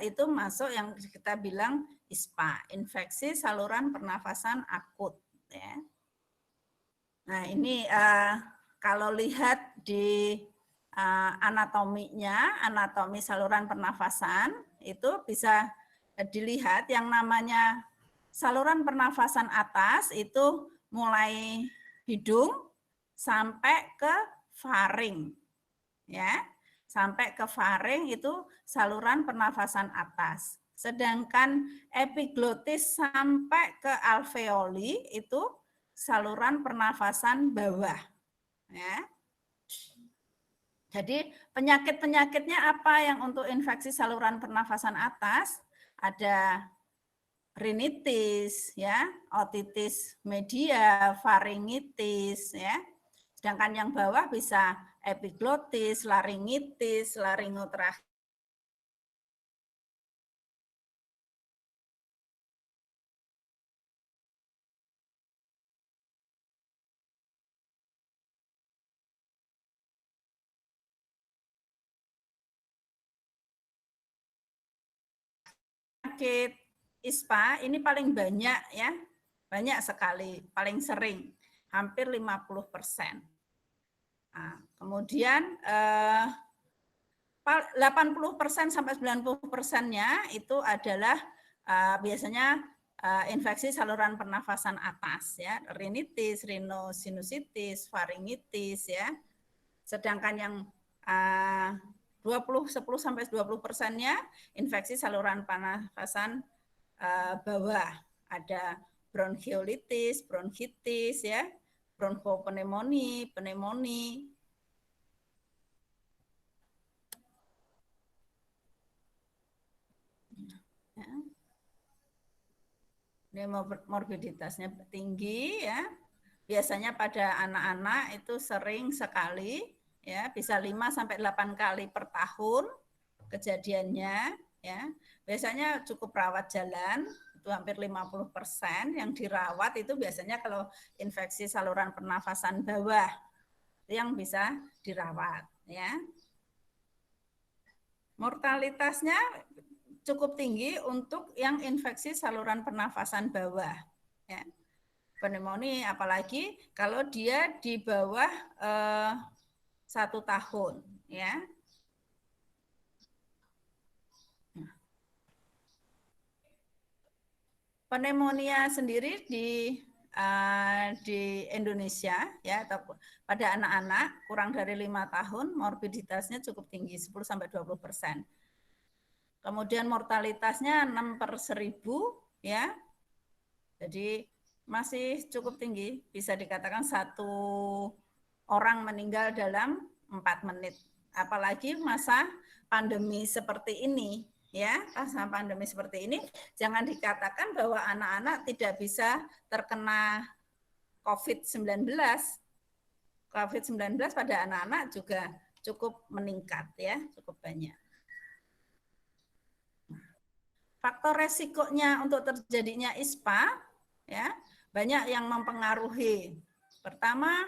itu masuk yang kita bilang ISPA, infeksi saluran pernafasan akut. Ya. Nah ini kalau lihat di anatominya, anatomi saluran pernafasan itu bisa dilihat yang namanya saluran pernafasan atas itu mulai hidung sampai ke faring, ya, sampai ke faring itu saluran pernafasan atas. Sedangkan epiglotis sampai ke alveoli itu saluran pernafasan bawah, ya. Jadi penyakit-penyakitnya apa yang untuk infeksi saluran pernafasan atas? Ada rinitis, ya, otitis media, faringitis, ya. Sedangkan yang bawah bisa epiglotis, laringitis, laringotracheal. Penyakit ISPA ini paling banyak, ya, banyak sekali, paling sering, hampir 50%. Nah, kemudian 80% sampai 90%-nya itu adalah biasanya infeksi saluran pernafasan atas, ya, rinitis, rhinosinusitis, faringitis, ya. Sedangkan yang 10 sampai 20%-nya infeksi saluran pernafasan bawah, ada bronkiolitis, bronkitis, ya, bronchopneumonia, pneumonia. Ya. Ini morbiditasnya tinggi, ya. Biasanya pada anak-anak itu sering sekali, ya, bisa 5 sampai 8 kali per tahun kejadiannya, ya. Biasanya cukup rawat jalan, itu hampir 50% yang dirawat itu biasanya kalau infeksi saluran pernafasan bawah yang bisa dirawat, ya. Mortalitasnya cukup tinggi untuk yang infeksi saluran pernafasan bawah, ya. Pneumonia, apalagi kalau dia di bawah 1 tahun, ya. Pneumonia sendiri di Indonesia, ya, atau pada anak-anak kurang dari 5 tahun morbiditasnya cukup tinggi, 10 sampai 20%. Kemudian mortalitasnya 6/1000, ya. Jadi masih cukup tinggi, bisa dikatakan 1 orang meninggal dalam 4 menit. Apalagi masa pandemi seperti ini, ya, masa pandemi seperti ini, jangan dikatakan bahwa anak-anak tidak bisa terkena COVID-19. COVID-19 pada anak-anak juga cukup meningkat, ya, cukup banyak. Faktor resikonya untuk terjadinya ISPA, ya, banyak yang mempengaruhi. Pertama,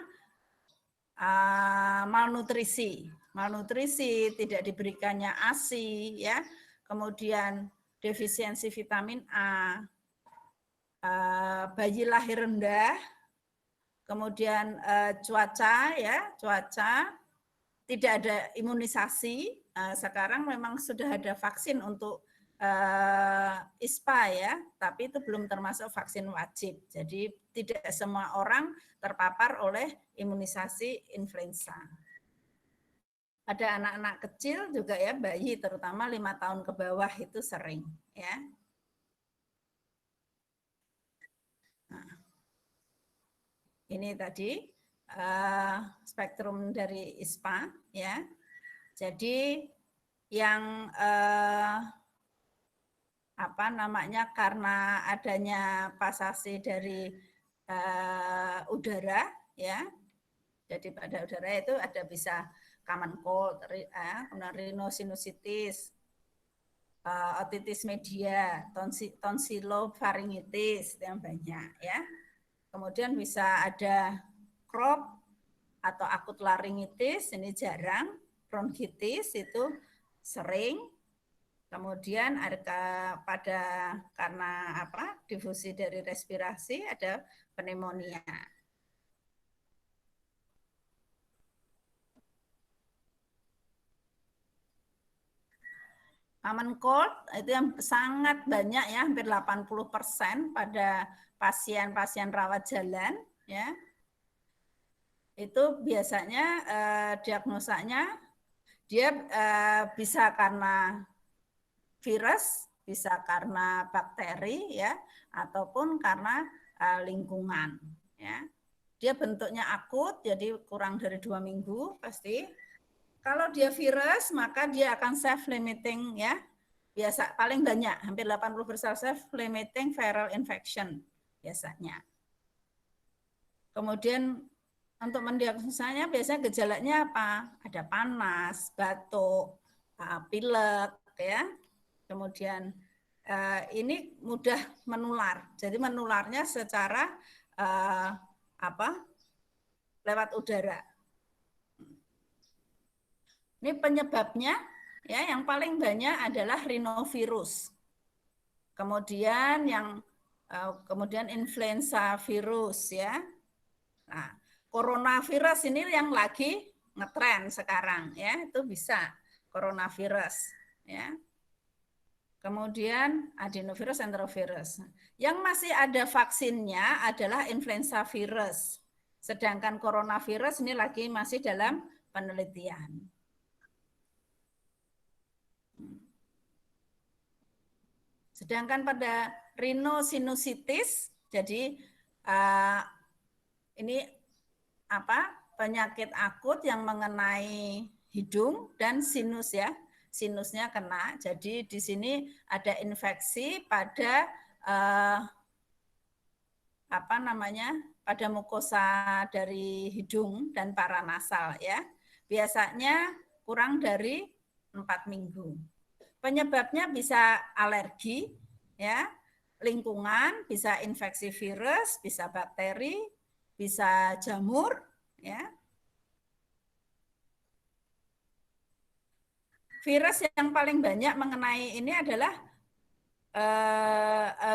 malnutrisi. Malnutrisi, tidak diberikannya ASI, ya. Kemudian defisiensi vitamin A, bayi lahir rendah, kemudian cuaca, ya, cuaca, tidak ada imunisasi. Sekarang memang sudah ada vaksin untuk ISPA, ya, tapi itu belum termasuk vaksin wajib. Jadi tidak semua orang terpapar oleh imunisasi influenza. Ada anak-anak kecil juga, ya, bayi terutama 5 tahun ke bawah itu sering, ya. Nah, ini tadi spektrum dari ISPA, ya. Jadi yang apa namanya, karena adanya pasasi dari udara, ya. Jadi pada udara itu ada bisa common cold, kemudian rhinosinusitis, otitis media, tonsilofaringitis yang banyak, ya. Kemudian bisa ada crop atau akut laringitis, ini jarang, bronkitis itu sering, Kemudian pada karena difusi dari respirasi ada pneumonia. Common cold itu yang sangat banyak ya, hampir 80% pada pasien-pasien rawat jalan ya. Itu biasanya diagnosanya dia bisa karena virus, bisa karena bakteri ya, ataupun karena lingkungan ya. Dia bentuknya akut, jadi kurang dari 2 minggu pasti. Kalau dia virus, maka dia akan self-limiting ya. Biasa paling banyak, hampir 80% self-limiting viral infection biasanya. Kemudian untuk mendiagnosanya biasanya gejalanya apa? Ada panas, batuk, pilek ya. Kemudian ini mudah menular. Jadi menularnya secara lewat udara. Ini penyebabnya ya, yang paling banyak adalah rhinovirus. Kemudian kemudian influenza virus ya. Nah, coronavirus ini yang lagi ngetren sekarang ya, itu bisa coronavirus ya. Kemudian adenovirus, enterovirus. Yang masih ada vaksinnya adalah influenza virus. Sedangkan coronavirus ini lagi masih dalam penelitian. Sedangkan pada rhinosinusitis, jadi ini penyakit akut yang mengenai hidung dan sinus ya. Sinusnya kena. Jadi di sini ada infeksi pada pada mukosa dari hidung dan paranasal ya. Biasanya kurang dari 4 minggu. Penyebabnya bisa alergi, ya, lingkungan, bisa infeksi virus, bisa bakteri, bisa jamur, ya. Virus yang paling banyak mengenai ini adalah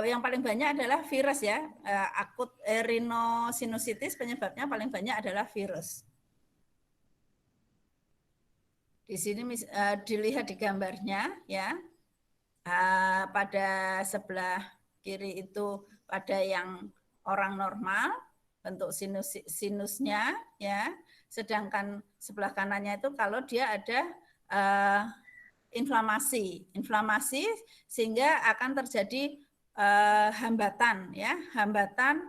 yang paling banyak adalah virus ya, akut rhinosinusitis penyebabnya paling banyak adalah virus. Di sini dilihat di gambarnya ya, pada sebelah kiri itu pada yang orang normal bentuk sinusnya ya, sedangkan sebelah kanannya itu kalau dia ada inflamasi sehingga akan terjadi hambatan ya, hambatan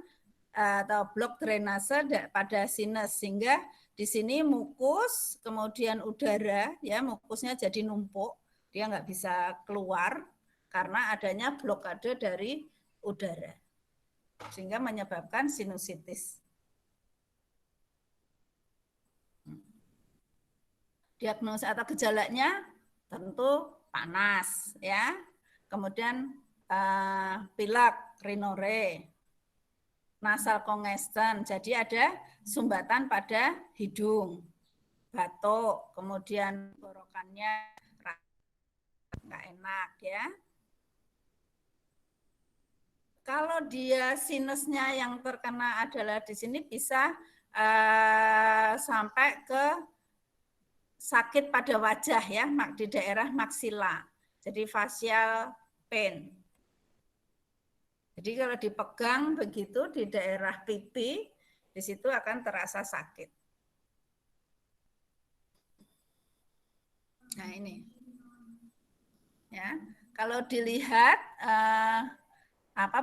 atau blok drainase pada sinus sehingga di sini mukus, kemudian udara, ya mukusnya jadi numpuk, dia nggak bisa keluar karena adanya blokade dari udara, sehingga menyebabkan sinusitis. Diagnosa atau gejalanya tentu panas, ya, kemudian pilek, rhinore, nasal congestion, jadi ada sumbatan pada hidung, batuk, kemudian tenggorokannya nggak enak ya. Kalau dia sinusnya yang terkena adalah di sini bisa sampai ke sakit pada wajah ya, di daerah maksila. Jadi facial pain. Jadi kalau dipegang begitu di daerah pipi, di situ akan terasa sakit. Nah ini, ya kalau dilihat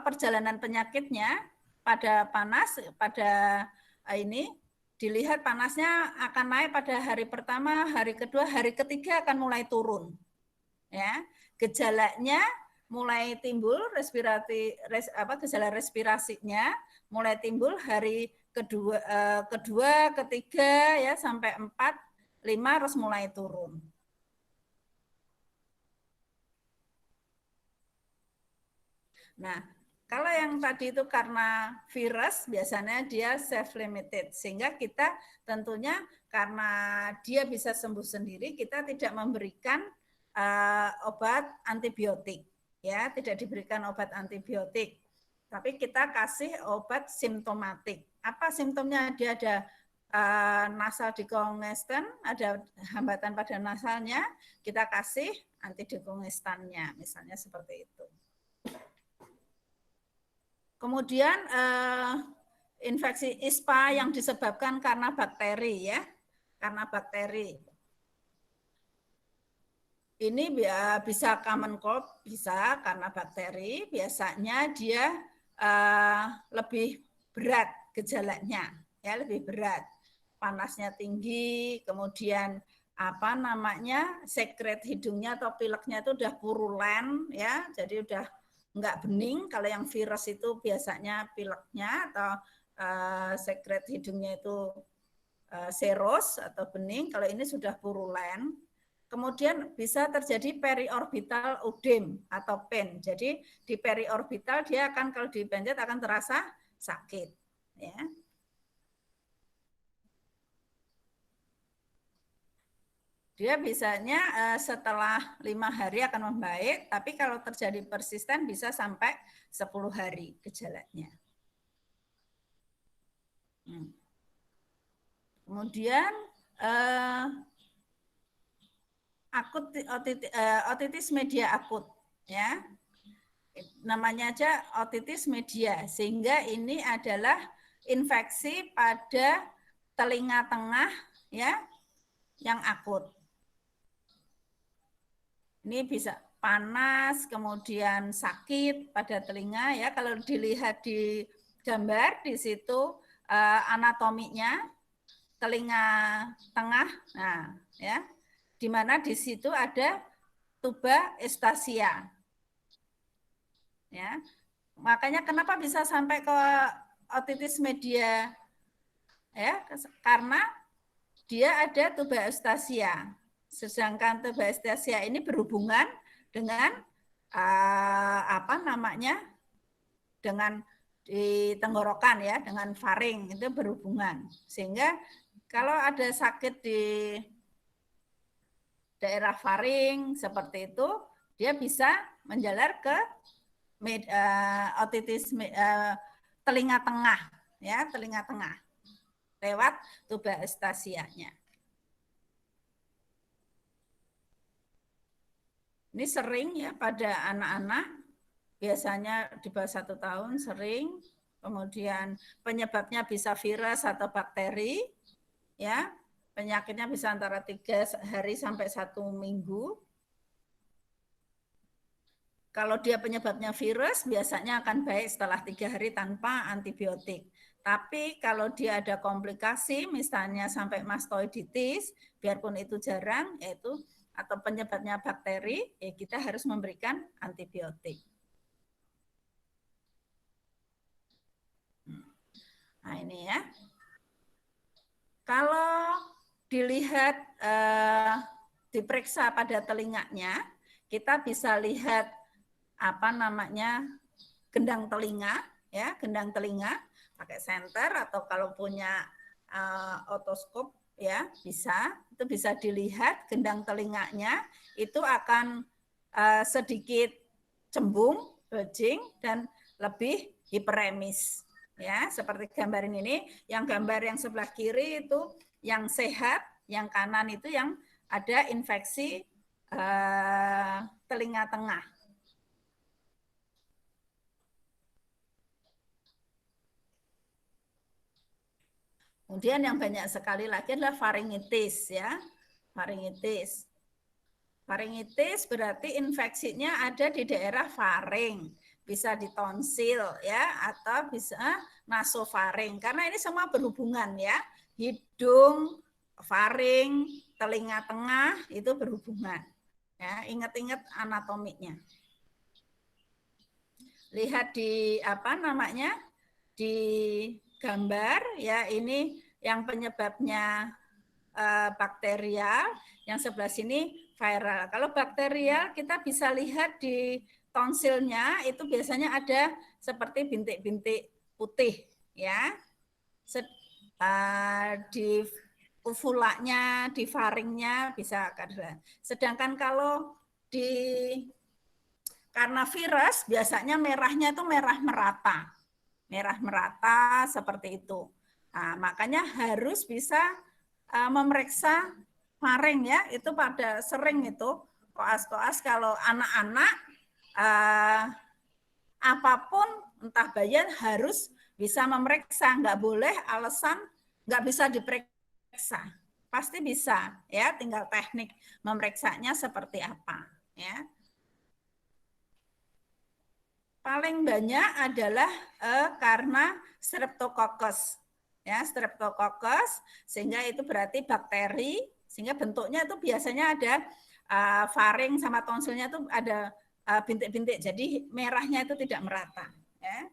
perjalanan penyakitnya pada panas, pada ini dilihat panasnya akan naik pada hari pertama, hari kedua, hari ketiga akan mulai turun. Ya, gejalanya mulai timbul gejala respirasinya mulai timbul hari kedua, ketiga ya sampai 4, 5 harus mulai turun. Nah, kalau yang tadi itu karena virus biasanya dia self limited sehingga kita tentunya karena dia bisa sembuh sendiri kita tidak memberikan obat antibiotik, ya, tidak diberikan obat antibiotik, tapi kita kasih obat simptomatik. Apa simptomnya? Dia ada nasal dekongestan, ada hambatan pada nasalnya, kita kasih antidekongestannya, misalnya seperti itu. Kemudian infeksi ISPA yang disebabkan karena bakteri, ya, karena bakteri. Ini bisa common cold, bisa karena bakteri. Biasanya dia lebih berat gejalanya, ya, lebih berat. Panasnya tinggi, kemudian apa namanya, sekret hidungnya atau pileknya itu udah purulen, ya, jadi udah nggak bening. Kalau yang virus itu biasanya pileknya atau sekret hidungnya itu seros atau bening. Kalau ini sudah purulen. Kemudian bisa terjadi periorbital udem atau pain. Jadi di periorbital dia akan, kalau dipencet akan terasa sakit, ya. Dia biasanya setelah 5 hari akan membaik, tapi kalau terjadi persisten bisa sampai 10 hari gejalanya. Kemudian akut otitis media akut, ya, namanya aja otitis media, sehingga ini adalah infeksi pada telinga tengah, ya, yang akut. Ini bisa panas, kemudian sakit pada telinga, ya. Kalau dilihat di gambar di situ anatominya telinga tengah, nah, ya, di mana di situ ada tuba eustasia, ya. Makanya kenapa bisa sampai ke otitis media, ya, karena dia ada tuba eustasia. Sedangkan tuba eustasia ini berhubungan dengan apa namanya, dengan di tenggorokan, ya, dengan faring, itu berhubungan. Sehingga kalau ada sakit di daerah faring seperti itu, dia bisa menjalar ke otitis telinga tengah, ya, telinga tengah lewat tuba eustasianya. Ini sering, ya, pada anak-anak, biasanya di bawah 1 tahun sering. Kemudian penyebabnya bisa virus atau bakteri, ya. Penyakitnya bisa antara 3 hari sampai 1 minggu. Kalau dia penyebabnya virus, biasanya akan baik setelah 3 hari tanpa antibiotik. Tapi kalau dia ada komplikasi, misalnya sampai mastoiditis, biarpun itu jarang, yaitu atau penyebabnya bakteri, ya kita harus memberikan antibiotik. Nah, ini, ya. Kalau dilihat diperiksa pada telinganya, kita bisa lihat apa namanya, gendang telinga, ya, gendang telinga pakai senter, atau kalau punya otoskop, ya, bisa, itu bisa dilihat gendang telinganya itu akan sedikit cembung, bulging, dan lebih hiperemis, ya, seperti gambar ini. Yang gambar yang sebelah kiri itu yang sehat, yang kanan itu yang ada infeksi telinga tengah. Kemudian yang banyak sekali lagi adalah faringitis, ya. Faringitis. Faringitis berarti infeksinya ada di daerah faring, bisa di tonsil, ya, atau bisa nasofaring. Karena ini semua berhubungan, ya. Hidung, faring, telinga tengah itu berhubungan. Ya, ingat-ingat anatominya. Lihat di apa namanya? Di gambar, ya, ini yang penyebabnya bakterial, yang sebelah sini viral. Kalau bakterial kita bisa lihat di tonsilnya itu biasanya ada seperti bintik-bintik putih, ya. Di uvulanya, di faringnya bisa ada. Sedangkan kalau karena virus biasanya merahnya itu merah merata seperti itu. Nah, makanya harus bisa memeriksa faring ya, itu pada sering itu koas-koas kalau anak-anak apapun entah bayi harus bisa memeriksa, nggak boleh alasan nggak bisa diperiksa. Pasti bisa ya, tinggal teknik memeriksanya seperti apa ya. Paling banyak adalah karena Streptococcus. Ya, Streptococcus sehingga itu berarti bakteri, sehingga bentuknya itu biasanya ada faring sama tonsilnya itu ada bintik-bintik. Jadi merahnya itu tidak merata, ya.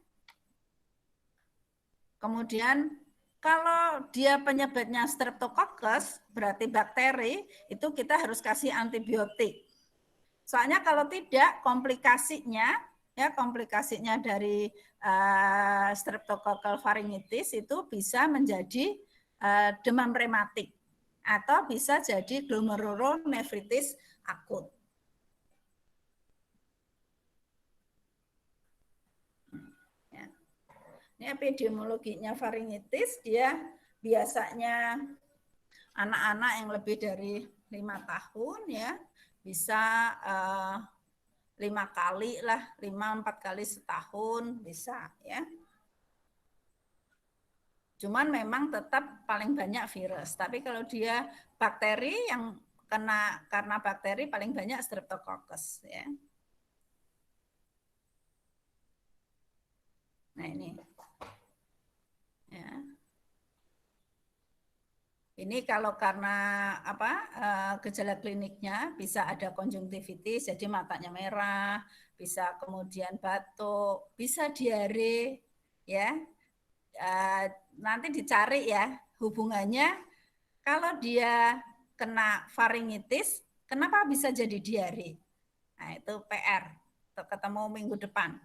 Kemudian kalau dia penyebabnya Streptococcus, berarti bakteri, itu kita harus kasih antibiotik. Soalnya kalau tidak, komplikasinya dari streptococcal pharyngitis itu bisa menjadi demam rematik atau bisa jadi glomerulonefritis akut. Ini epidemiologinya pharyngitis, dia biasanya anak-anak yang lebih dari 5 tahun ya bisa 5 kali lah, 5-4 kali setahun bisa ya. Cuman memang tetap paling banyak virus. Tapi kalau dia bakteri yang kena karena bakteri paling banyak Streptococcus ya. Nah ini. Ya. Ini kalau karena gejala kliniknya bisa ada konjungtivitis, jadi matanya merah, bisa kemudian batuk, bisa diare, ya. Nanti dicari ya hubungannya kalau dia kena pharyngitis, kenapa bisa jadi diare? Nah itu PR, ketemu minggu depan.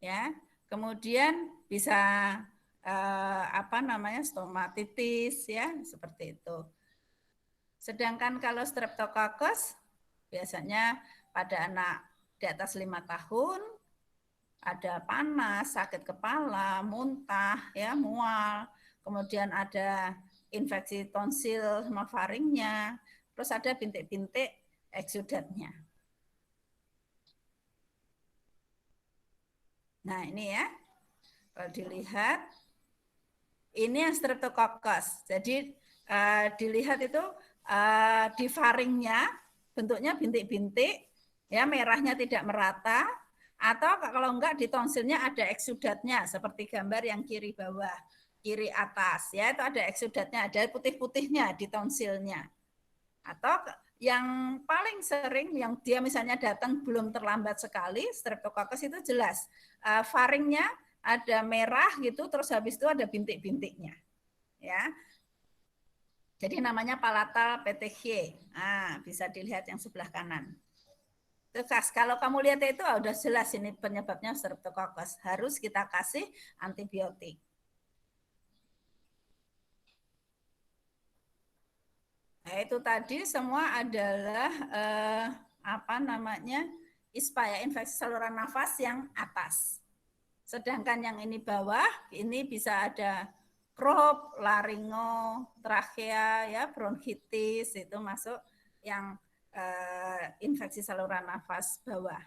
Ya, kemudian bisa stomatitis ya seperti itu. Sedangkan kalau Streptococcus biasanya pada anak di atas 5 tahun ada panas, sakit kepala, muntah, ya mual, kemudian ada infeksi tonsil sama faringnya, terus ada bintik-bintik eksudatnya. Nah ini ya, kalau dilihat ini yang Streptococcus. Jadi dilihat itu di faringnya bentuknya bintik-bintik, ya merahnya tidak merata, atau kalau enggak di tonsilnya ada eksudatnya seperti gambar yang kiri bawah, kiri atas, ya itu ada eksudatnya, ada putih-putihnya di tonsilnya. Atau yang paling sering yang dia misalnya datang belum terlambat sekali, Streptococcus itu jelas faringnya ada merah gitu, terus habis itu ada bintik-bintiknya, ya. Jadi namanya palatal petechiae. Nah, bisa dilihat yang sebelah kanan. Terus kalau kamu lihat itu udah jelas ini penyebabnya Streptococcus. Harus kita kasih antibiotik. Nah, itu tadi semua adalah ISPA ya, infeksi saluran nafas yang atas. Sedangkan yang ini bawah, ini bisa ada crop, laringo, trachea, ya, bronkitis, itu masuk yang infeksi saluran nafas bawah.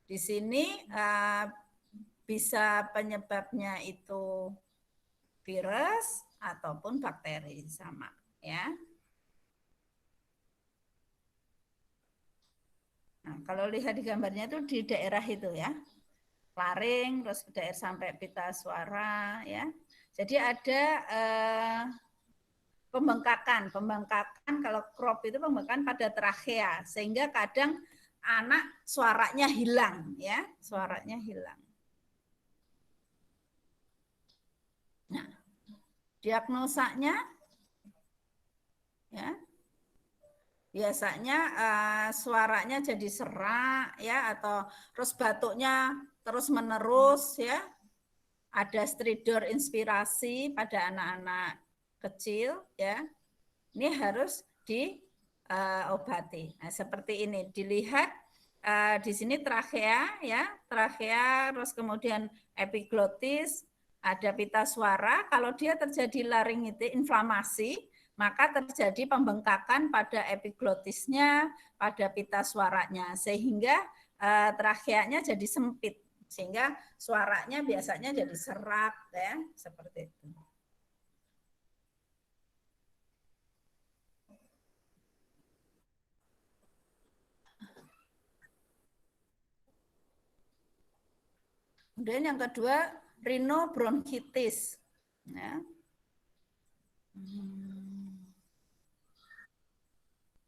Di sini bisa penyebabnya itu virus ataupun bakteri sama, ya. Nah, kalau lihat di gambarnya itu di daerah itu ya. Laring, terus daerah sampai pita suara ya. Jadi ada pembengkakan kalau crop itu pembengkakan pada trachea sehingga kadang anak suaranya hilang ya, suaranya hilang. Nah, diagnosanya ya biasanya suaranya jadi serak ya atau terus batuknya terus menerus ya. Ada stridor inspirasi pada anak-anak kecil ya. Ini harus di obati. Nah, seperti ini dilihat di sini trakea ya, trakea, terus kemudian epiglotis, ada pita suara. Kalau dia terjadi laringitis, inflamasi, maka terjadi pembengkakan pada epiglotisnya, pada pita suaranya, sehingga trakeanya jadi sempit, sehingga suaranya biasanya jadi serak ya, seperti itu. Kemudian yang kedua, rhinobronchitis. Ya.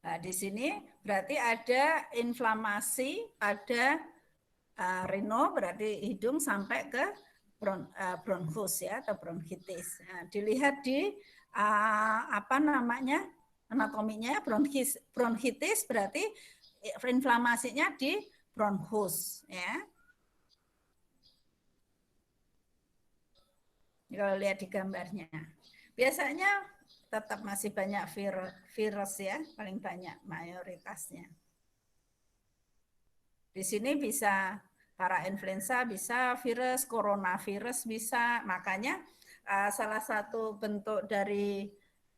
Nah, di sini berarti ada inflamasi pada rhino, berarti hidung sampai ke bronchus ya, atau bronkitis. Nah, dilihat di apa namanya anatominya, bronkitis berarti inflamasinya di bronchus ya. Kalau lihat di gambarnya. Biasanya tetap masih banyak virus ya, paling banyak mayoritasnya. Di sini bisa parainfluenza, bisa virus, coronavirus bisa. Makanya salah satu bentuk dari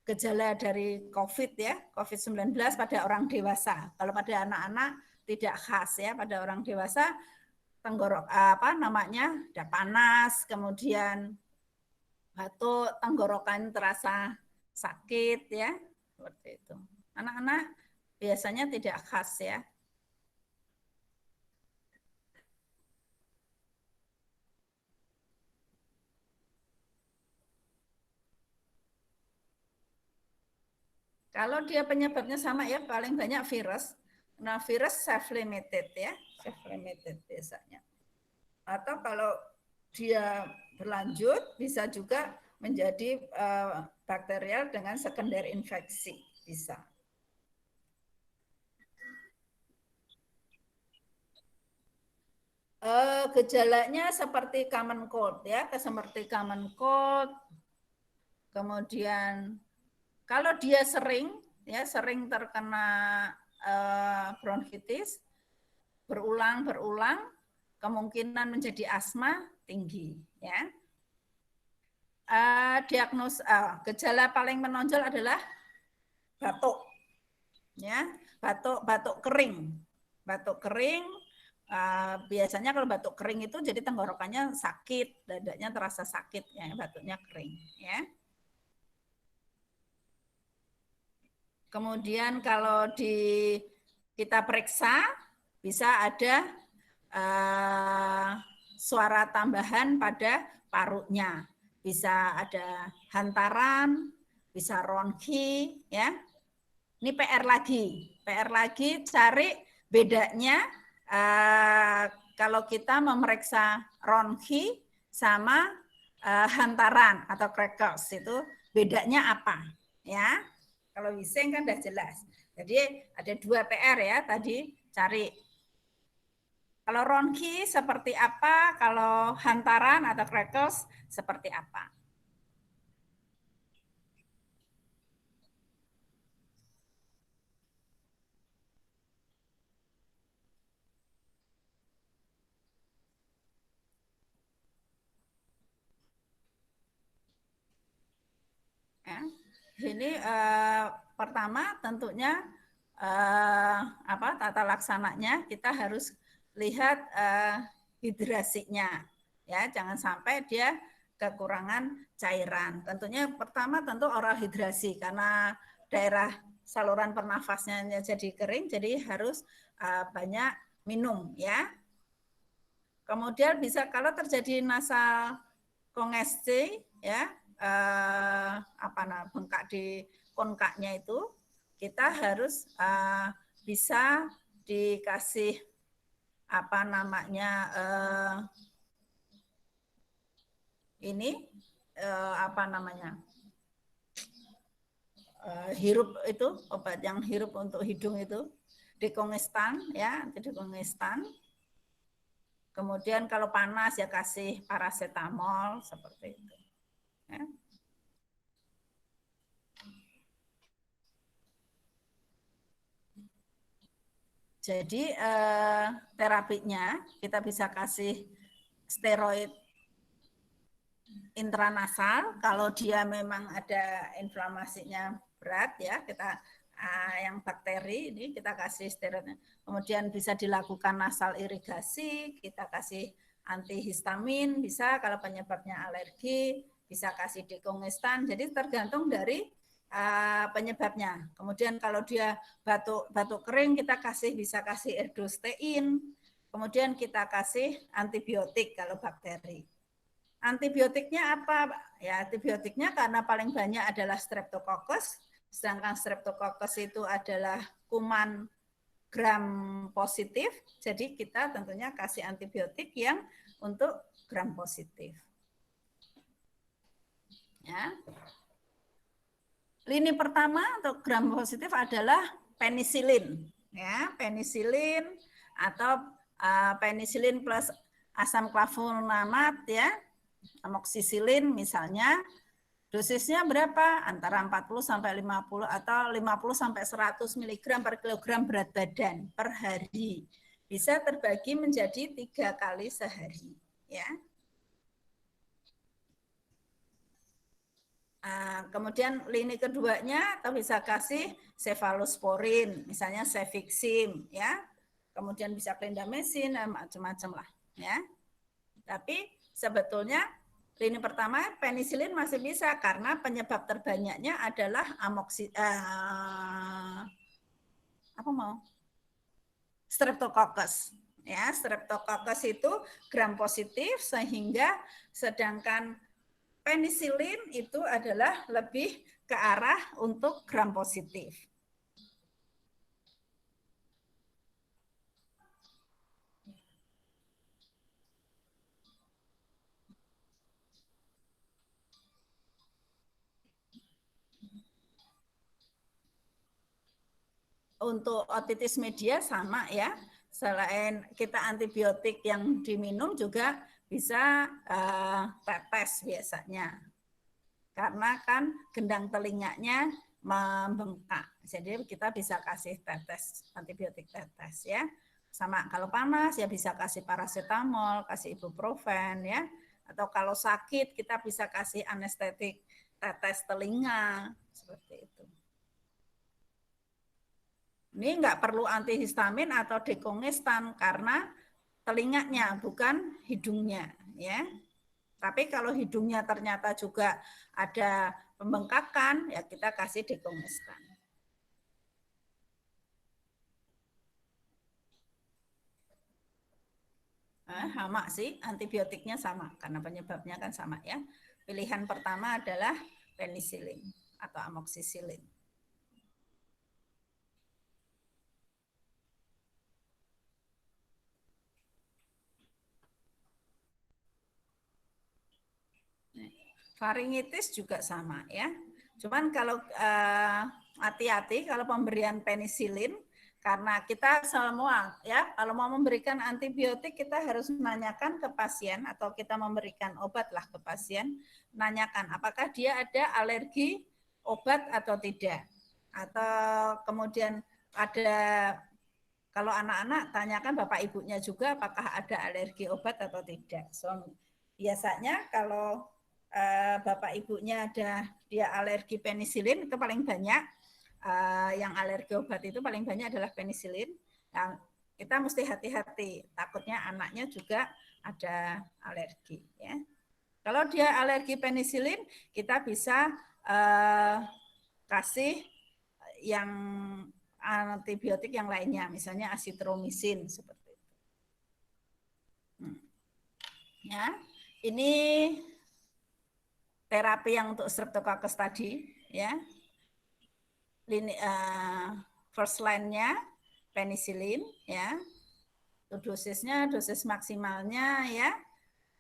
gejala dari COVID ya, COVID-19 pada orang dewasa. Kalau pada anak-anak tidak khas ya, pada orang dewasa tenggorok apa namanya, ada panas, kemudian batuk, tenggorokan terasa sakit ya, seperti itu. Anak-anak biasanya tidak khas ya. Kalau dia penyebabnya sama ya, paling banyak virus. Nah, virus self-limited ya, self-limited biasanya. Atau kalau dia berlanjut, bisa juga menjadi bakterial dengan sekunder infeksi, bisa. Gejalanya seperti common cold ya, seperti common cold. Kemudian kalau dia sering ya, sering terkena bronkitis berulang-berulang, kemungkinan menjadi asma tinggi ya. Gejala paling menonjol adalah batuk ya, batuk kering. Batuk kering biasanya kalau batuk kering itu jadi tenggorokannya sakit, dadanya terasa sakit ya, batuknya kering ya. Kemudian kalau kita periksa bisa ada suara tambahan pada parunya, bisa ada hantaran, bisa ronki ya. Ini PR lagi cari bedanya kalau kita memeriksa ronki sama hantaran atau crackles, itu bedanya apa ya. Kalau Wiseng kan sudah jelas. Jadi ada 2 PR ya tadi, cari kalau ronki seperti apa, kalau hantaran atau crackles seperti apa. Ya. Ini pertama tentunya tata laksananya kita harus lihat hidrasinya ya, jangan sampai dia kekurangan cairan. Tentunya pertama tentu oral hidrasi karena daerah saluran pernafasnya jadi kering, jadi harus banyak minum ya. Kemudian bisa kalau terjadi nasal kongesti ya, bengkak di konkaknya itu, kita harus bisa dikasih apa namanya ini apa namanya hirup, itu obat yang hirup untuk hidung itu dekongestan ya, dekongestan. Kemudian kalau panas ya kasih paracetamol seperti itu ya. Jadi terapinya kita bisa kasih steroid intranasal kalau dia memang ada inflamasinya berat ya, kita yang bakteri ini kita kasih steroid. Kemudian bisa dilakukan nasal irigasi, kita kasih antihistamin bisa kalau penyebabnya alergi, bisa kasih dekongestan. Jadi tergantung dari penyebabnya. Kemudian kalau dia batuk kering kita bisa kasih erdostein. Kemudian kita kasih antibiotik kalau bakteri. Antibiotiknya apa? Ya, antibiotiknya karena paling banyak adalah Streptococcus, sedangkan Streptococcus itu adalah kuman gram positif, jadi kita tentunya kasih antibiotik yang untuk gram positif. Ya. Lini pertama untuk gram positif adalah penisilin, ya, penisilin atau penisilin plus asam flavonomat ya, amoksisilin misalnya. Dosisnya berapa? Antara 40 sampai 50 atau 50 sampai 100 mg per kilogram berat badan per hari. Bisa terbagi menjadi 3 kali sehari, ya. Kemudian lini keduanya atau bisa kasih cefalosporin, misalnya cefixim, ya. Kemudian bisa clindamycin, macam-macam lah, ya. Tapi sebetulnya lini pertama penisilin masih bisa karena penyebab terbanyaknya adalah Streptococcus. Ya, Streptococcus itu gram positif sehingga sedangkan penisilin itu adalah lebih ke arah untuk gram positif. Untuk otitis media sama ya. Selain kita antibiotik yang diminum juga bisa tetes biasanya. Karena kan gendang telinganya membengkak. Jadi kita bisa kasih tetes, antibiotik tetes ya. Sama kalau panas ya bisa kasih paracetamol, kasih ibuprofen ya. Atau kalau sakit kita bisa kasih anestetik tetes telinga seperti itu. Ini nggak perlu antihistamin atau dekongestan karena telinganya bukan hidungnya ya. Tapi kalau hidungnya ternyata juga ada pembengkakan, ya kita kasih dekongestan. Sama sih, antibiotiknya sama karena penyebabnya kan sama ya. Pilihan pertama adalah penisilin atau amoksisilin. Faringitis juga sama ya. Cuman kalau hati-hati kalau pemberian penisilin karena kita semua ya kalau mau memberikan antibiotik kita harus menanyakan ke pasien atau kita memberikan obat lah ke pasien, nanyakan apakah dia ada alergi obat atau tidak. Atau kemudian ada kalau anak-anak tanyakan bapak ibunya juga apakah ada alergi obat atau tidak. So, biasanya kalau bapak ibunya ada dia alergi penisilin itu paling banyak yang alergi obat itu paling banyak adalah penisilin. Yang kita mesti hati-hati takutnya anaknya juga ada alergi ya. Kalau dia alergi penisilin kita bisa kasih yang antibiotik yang lainnya misalnya azitromisin seperti itu. Ya, ini terapi yang untuk Streptococcus tadi ya. First line-nya penisilin ya. Dosisnya dosis maksimalnya ya.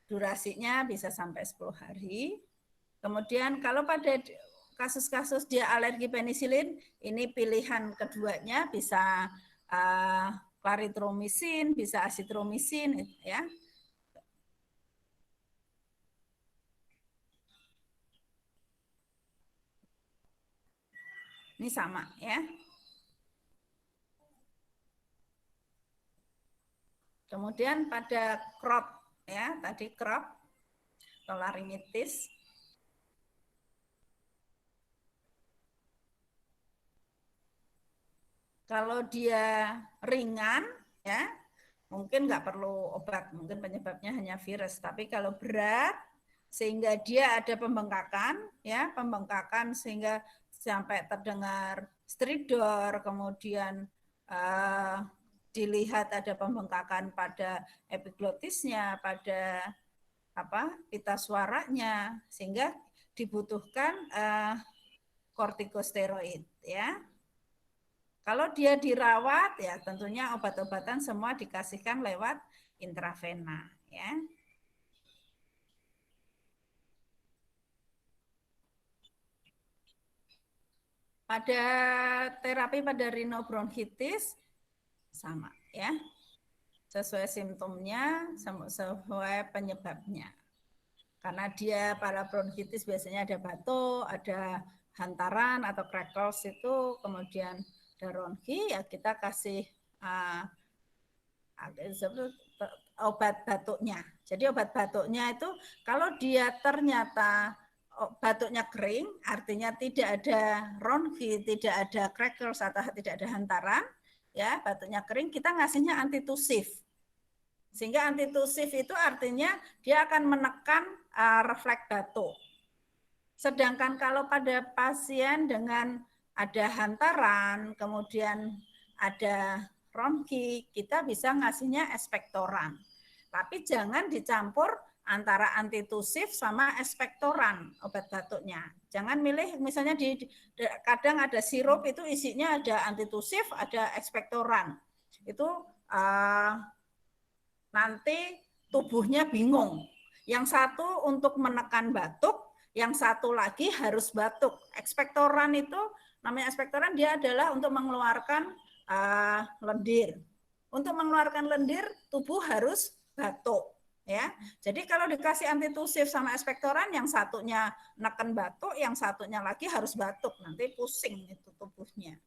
Durasinya bisa sampai 10 hari. Kemudian kalau pada kasus-kasus dia alergi penisilin, ini pilihan keduanya bisa klaritromisin, bisa azitromisin ya. Ini sama ya. Kemudian pada crop, ya tadi crop atau laringitis. Kalau dia ringan, ya mungkin nggak perlu obat, mungkin penyebabnya hanya virus. Tapi kalau berat, sehingga dia ada pembengkakan, ya pembengkakan sehingga sampai terdengar stridor, kemudian dilihat ada pembengkakan pada epiglotisnya, pada pita suaranya, sehingga dibutuhkan kortikosteroid, ya. Kalau dia dirawat, ya tentunya obat-obatan semua dikasihkan lewat intravena, ya. Pada terapi pada rhinobronchitis sama, ya. Sesuai simptomnya, sesuai penyebabnya. Karena dia pada bronkitis biasanya ada batuk, ada hantaran atau crackles itu, kemudian ada ronki, ya kita kasih obat batuknya. Jadi obat batuknya itu kalau dia ternyata batuknya kering, artinya tidak ada ronki, tidak ada crackles atau tidak ada hantaran, ya batuknya kering, kita ngasihnya antitusif. Sehingga antitusif itu artinya dia akan menekan refleks batuk. Sedangkan kalau pada pasien dengan ada hantaran, kemudian ada ronki, kita bisa ngasihnya ekspektoran. Tapi jangan dicampur antara antitusif sama ekspektoran obat batuknya. Jangan milih misalnya kadang ada sirup itu isinya ada antitusif, ada ekspektoran. Itu nanti tubuhnya bingung. Yang satu untuk menekan batuk, yang satu lagi harus batuk. Ekspektoran itu, namanya ekspektoran, dia adalah untuk mengeluarkan lendir. Untuk mengeluarkan lendir, tubuh harus batuk. Ya, jadi kalau dikasih antitusif sama ekspektoran, yang satunya neken batuk, yang satunya lagi harus batuk, nanti pusing itu tubuhnya.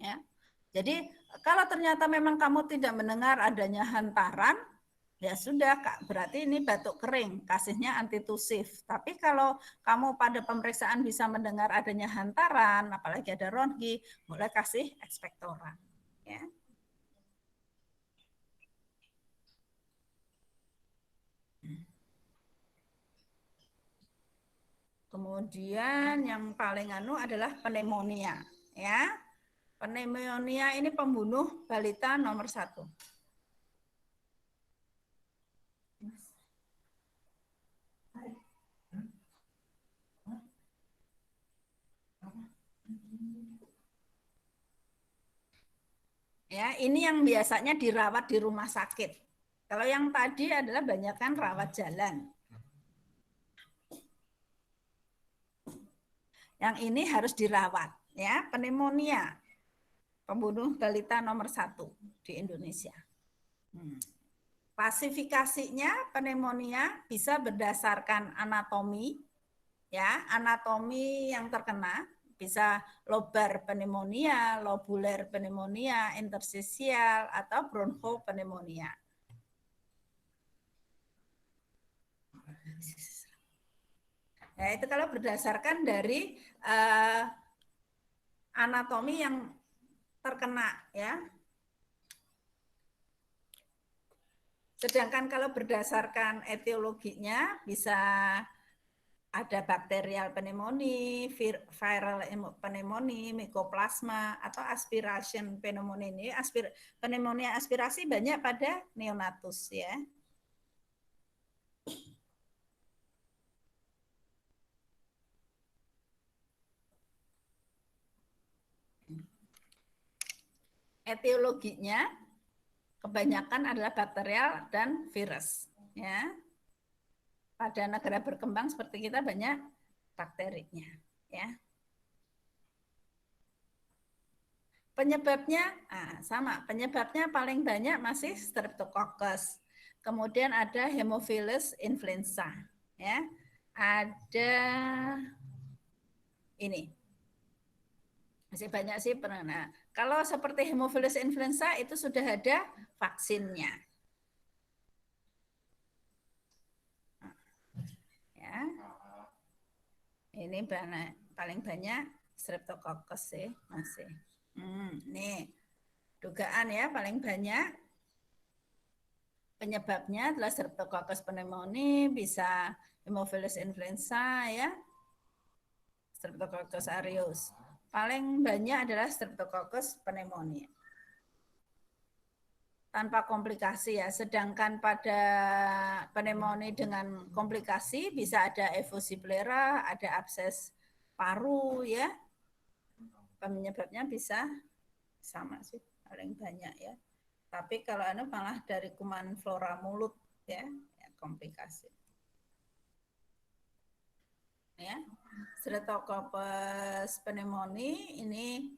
Ya, jadi kalau ternyata memang kamu tidak mendengar adanya hantaran, ya sudah Kak, berarti ini batuk kering, kasihnya antitusif. Tapi kalau kamu pada pemeriksaan bisa mendengar adanya hantaran, apalagi ada ronki, boleh kasih ekspektoran. Ya. Kemudian yang paling adalah pneumonia. Ya, pneumonia ini pembunuh balita nomor 1. Ya, ini yang biasanya dirawat di rumah sakit. Kalau yang tadi adalah banyakkan rawat jalan. Yang ini harus dirawat, ya, pneumonia, pembunuh balita nomor 1 di Indonesia. Klasifikasinya pneumonia bisa berdasarkan anatomi, ya, anatomi yang terkena bisa lobar pneumonia, lobular pneumonia, interstisial atau bronchopneumonia. Ya, itu kalau berdasarkan dari anatomi yang terkena, ya. Sedangkan kalau berdasarkan etiologinya bisa ada bakterial pneumonia, viral pneumonia, mycoplasma atau aspiration pneumonia. Ini pneumonia aspirasi banyak pada neonatus, ya. Etiologinya kebanyakan adalah bakterial dan virus, ya. Pada negara berkembang seperti kita banyak bakterinya, ya. Penyebabnya sama, penyebabnya paling banyak masih Streptococcus. Kemudian ada Haemophilus influenza, ya. Ada ini. Masih banyak sih Kalau seperti hemophilus influenza itu sudah ada vaksinnya. Ya. Ini paling banyak Streptococcus sih masih. Nih dugaan ya paling banyak penyebabnya adalah Streptococcus pneumoniae, bisa hemophilus influenza ya, Streptococcus aureus. Paling banyak adalah Streptococcus pneumoniae. Tanpa komplikasi ya, sedangkan pada pneumonia dengan komplikasi bisa ada efusi pleura, ada abses paru ya. Penyebabnya bisa sama sih paling banyak ya. Tapi kalau malah dari kuman flora mulut ya komplikasi. Ya, Streptococcus pneumoniae ini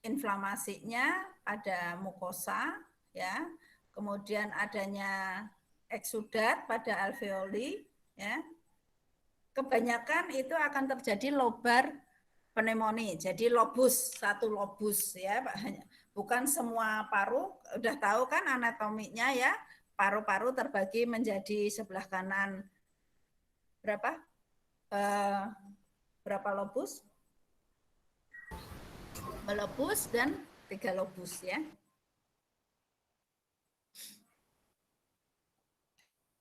inflamasinya pada mukosa ya, kemudian adanya eksudat pada alveoli ya. Kebanyakan itu akan terjadi lobar pneumonia, jadi lobus, satu lobus ya, bukan semua paru. Udah tahu kan anatominya ya, paru-paru terbagi menjadi sebelah kanan berapa lobus? Lobus dan 3 lobus ya.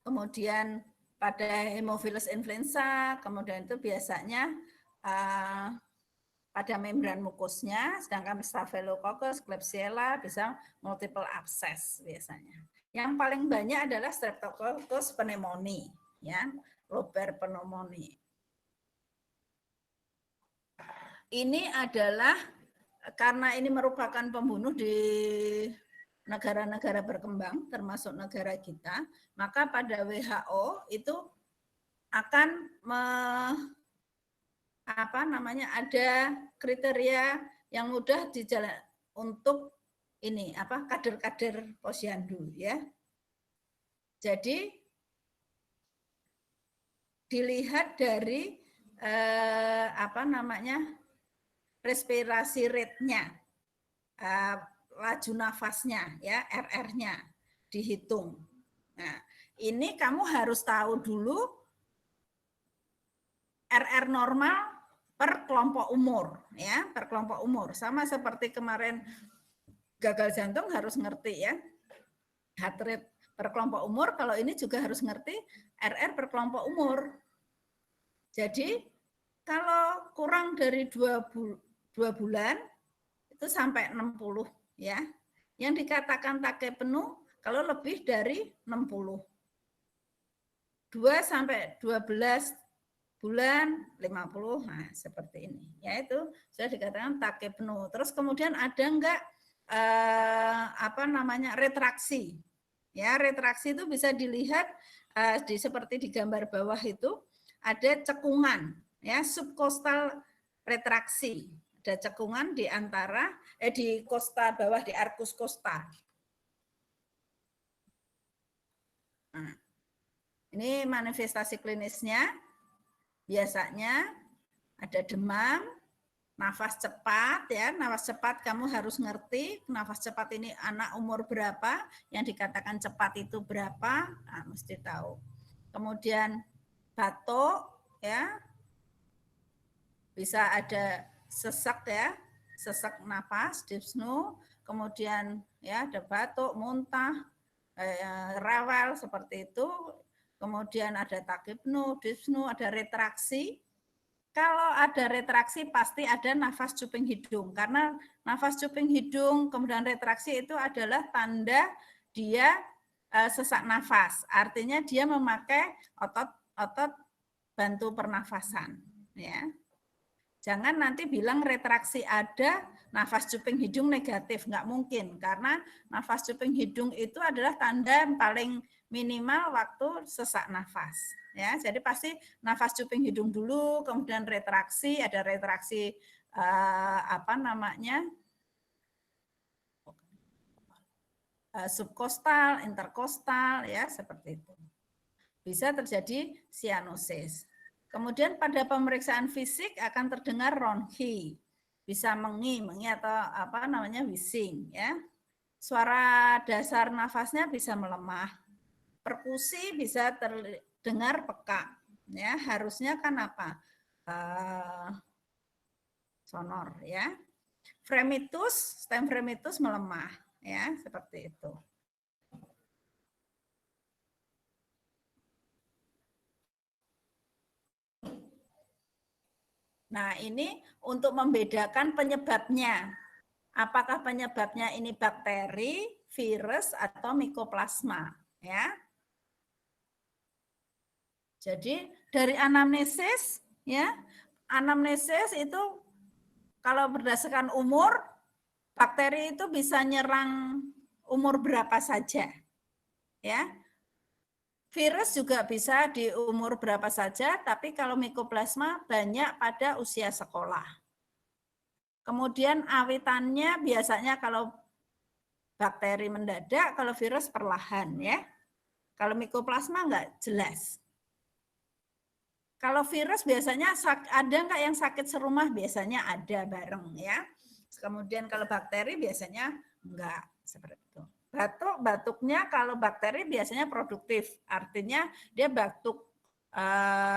Kemudian pada hemophilus influenza, kemudian itu biasanya pada membran mukusnya, sedangkan Staphylococcus, Klebsiella bisa multiple abscess biasanya. Yang paling banyak adalah Streptococcus pneumoniae, ya, lobar pneumonia. Ini adalah karena ini merupakan pembunuh di negara-negara berkembang, termasuk negara kita, maka pada WHO itu akan ada kriteria yang mudah dijalan untuk ini kader-kader posyandu ya. Jadi dilihat dari respirasi rate-nya, laju nafasnya ya, RR-nya dihitung. Nah, ini kamu harus tahu dulu RR normal per kelompok umur ya, per kelompok umur. Sama seperti kemarin gagal jantung harus ngerti ya. Heart rate per kelompok umur, kalau ini juga harus ngerti RR per kelompok umur. Jadi kalau kurang dari 2 bulan itu sampai 60 ya. Yang dikatakan take penuh kalau lebih dari 60. 2 sampai 12 bulan 50, nah seperti ini. Ya itu sudah dikatakan take penuh. Terus kemudian ada enggak retraksi. Ya, retraksi itu bisa dilihat seperti di gambar bawah itu ada cekungan ya, subkostal retraksi. Ada cekungan di antara di kosta bawah, di arkus kosta. Nah, ini manifestasi klinisnya. Biasanya ada demam, nafas cepat ya, nafas cepat kamu harus ngerti nafas cepat ini anak umur berapa, yang dikatakan cepat itu berapa, nah, mesti tahu. Kemudian batuk ya, bisa ada sesak ya, sesak nafas, dyspnoe, kemudian ya ada batuk, muntah, rewel seperti itu, kemudian ada takipnu, dyspnoe, ada retraksi. Kalau ada retraksi pasti ada nafas cuping hidung, karena nafas cuping hidung kemudian retraksi itu adalah tanda dia sesak nafas, artinya dia memakai otot bantu pernafasan ya. Jangan nanti bilang retraksi ada, nafas cuping hidung negatif, nggak mungkin, karena nafas cuping hidung itu adalah tanda paling minimal waktu sesak nafas. Ya, jadi pasti nafas cuping hidung dulu, kemudian retraksi, ada retraksi subkostal, interkostal, ya seperti itu. Bisa terjadi sianosis. Kemudian pada pemeriksaan fisik akan terdengar ronchi. bisa mengi atau apa namanya wheezing ya. Suara dasar nafasnya bisa melemah. Perkusi bisa terdengar peka. Ya, harusnya kan apa? Sonor ya. Fremitus, stem fremitus melemah ya, seperti itu. Nah, ini untuk membedakan penyebabnya. Apakah penyebabnya ini bakteri, virus, atau mikoplasma, ya. Jadi dari anamnesis, ya, anamnesis itu kalau berdasarkan umur, bakteri itu bisa nyerang umur berapa saja, ya. Virus juga bisa di umur berapa saja, tapi kalau mikoplasma banyak pada usia sekolah. Kemudian awitannya biasanya kalau bakteri mendadak, kalau virus perlahan ya. Kalau mikoplasma enggak jelas. Kalau virus biasanya ada enggak yang sakit serumah? Biasanya ada bareng ya. Kemudian kalau bakteri biasanya enggak, seperti itu. Batuknya kalau bakteri biasanya produktif, artinya dia batuk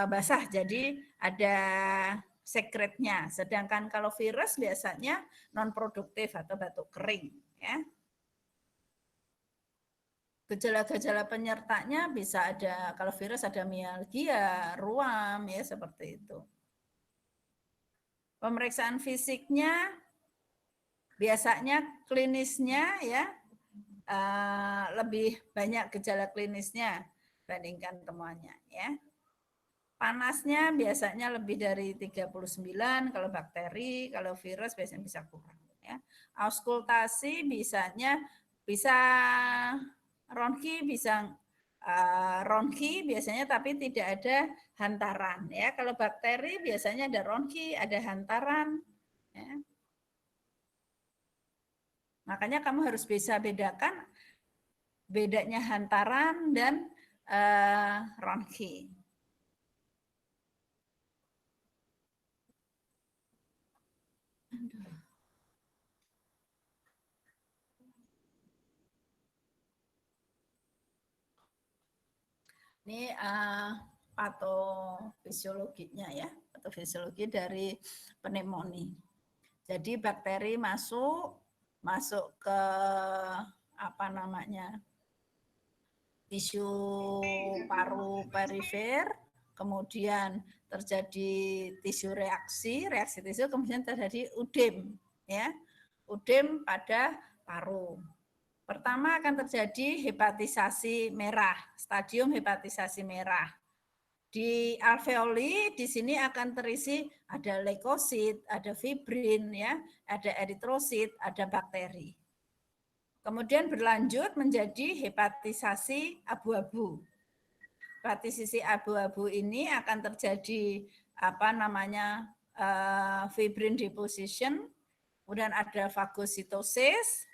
basah, jadi ada sekretnya. Sedangkan kalau virus biasanya non produktif atau batuk kering. Ya. Gejala-gejala penyertanya bisa ada, kalau virus ada mialgia, ruam, ya seperti itu. Pemeriksaan fisiknya biasanya klinisnya ya lebih banyak gejala klinisnya bandingkan temuannya ya. Panasnya biasanya lebih dari 39 kalau bakteri, kalau virus biasanya bisa kurang ya. Auskultasi bisa ronki ronki biasanya tapi tidak ada hantaran ya. Kalau bakteri biasanya ada ronki, ada hantaran ya. Makanya kamu harus bisa bedakan bedanya hantaran dan ronki. Ini patofisiologinya ya, patofisiologi dari pneumonia. Jadi bakteri masuk ke apa namanya tisu paru perifer, kemudian terjadi tisu reaksi tisu, kemudian terjadi udem, ya, udem pada paru. Pertama akan terjadi hepatisasi merah, stadium hepatisasi merah. Di alveoli di sini akan terisi ada leukosit, ada fibrin ya, ada eritrosit, ada bakteri. Kemudian berlanjut menjadi hepatisasi abu-abu. Hepatisasi abu-abu ini akan terjadi apa namanya fibrin deposition, kemudian ada fagositosis,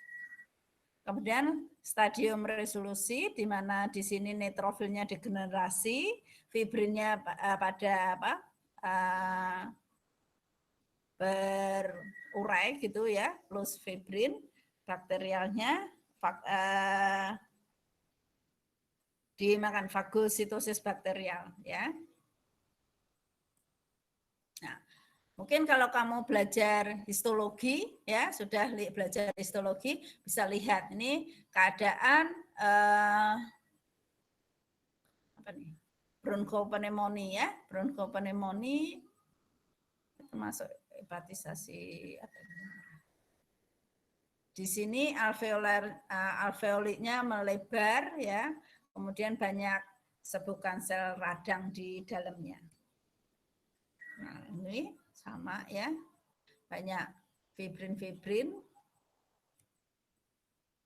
kemudian stadium resolusi di mana di sini neutrofilnya degenerasi, fibrinnya pada apa berurai gitu ya, plus fibrin, bakterialnya dimakan fagositosis bakterial ya. Nah, mungkin kalau kamu belajar histologi ya, sudah belajar histologi bisa lihat ini keadaan apa nih? Bronchopneumonia ya, bronchopneumonia termasuk hepatisasi apa ini? Di sini alveolitnya melebar ya, kemudian banyak sebukan sel radang di dalamnya. Nah, ini sama ya, banyak fibrin-fibrin.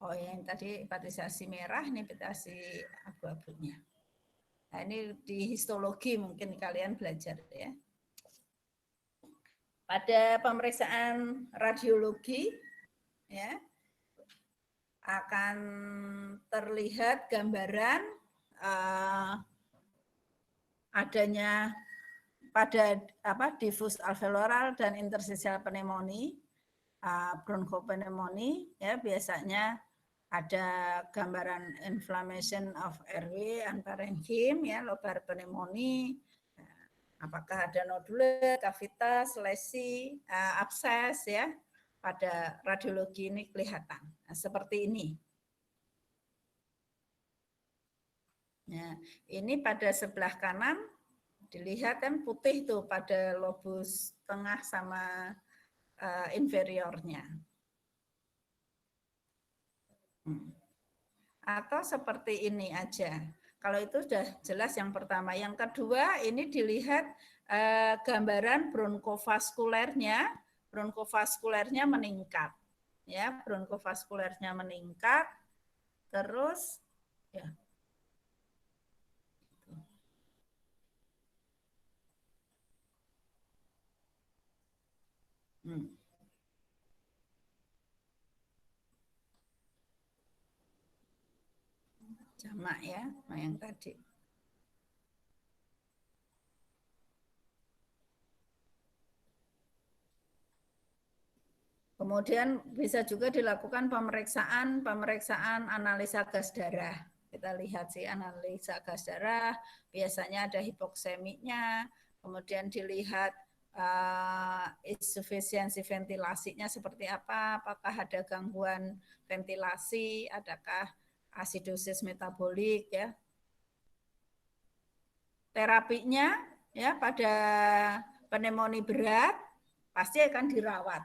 Oh, yang tadi hepatisasi merah, ini hepatisasi abu-abunya. Nah, ini di histologi mungkin kalian belajar ya. Pada pemeriksaan radiologi ya akan terlihat gambaran adanya pada diffuse alveolar dan interstitial pneumonia bronchopneumonia, ya biasanya ada gambaran inflammation of airway and parenchyma, ya lobar pneumonia. Apakah ada nodular, kavitas, lesi, abses, ya pada radiologi ini kelihatan. Nah, seperti ini. Nah, ini pada sebelah kanan dilihat kan putih tuh pada lobus tengah sama inferiornya. Atau seperti ini aja. Kalau itu sudah jelas yang pertama. Yang kedua ini dilihat gambaran bronkofaskulernya. Bronkofaskulernya meningkat. Ya, bronkofaskulernya meningkat. Terus ya. Jamak ya, yang tadi. Kemudian bisa juga dilakukan pemeriksaan analisa gas darah. Kita lihat sih analisa gas darah, biasanya ada hipoksemiknya, kemudian dilihat insufisiensi ventilasinya seperti apa, apakah ada gangguan ventilasi, adakah asidosis metabolik ya. Terapinya ya pada pneumonia berat pasti akan dirawat.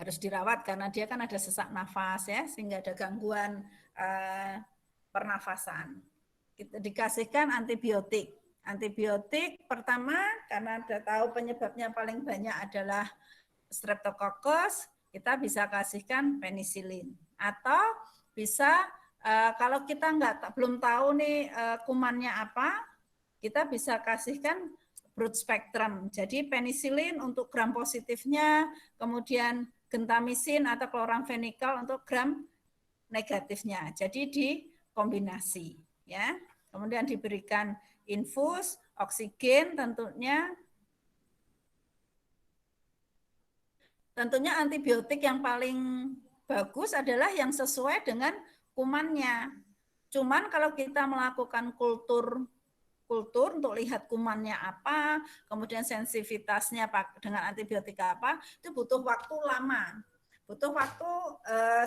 Harus dirawat karena dia kan ada sesak nafas ya, sehingga ada gangguan pernafasan. Kita dikasihkan antibiotik. Antibiotik pertama karena sudah tahu penyebabnya paling banyak adalah Streptococcus, kita bisa kasihkan penisilin. Atau bisa kalau kita belum tahu nih kumannya apa, kita bisa kasihkan broad spectrum. Jadi penisilin untuk gram positifnya, kemudian gentamisin atau kloramfenikal untuk gram negatifnya. Jadi dikombinasi ya. Kemudian diberikan infus, oksigen tentunya. Tentunya antibiotik yang paling bagus adalah yang sesuai dengan kumannya. Cuman kalau kita melakukan kultur untuk lihat kumannya apa, kemudian sensitivitasnya dengan antibiotik apa, itu butuh waktu lama. Butuh waktu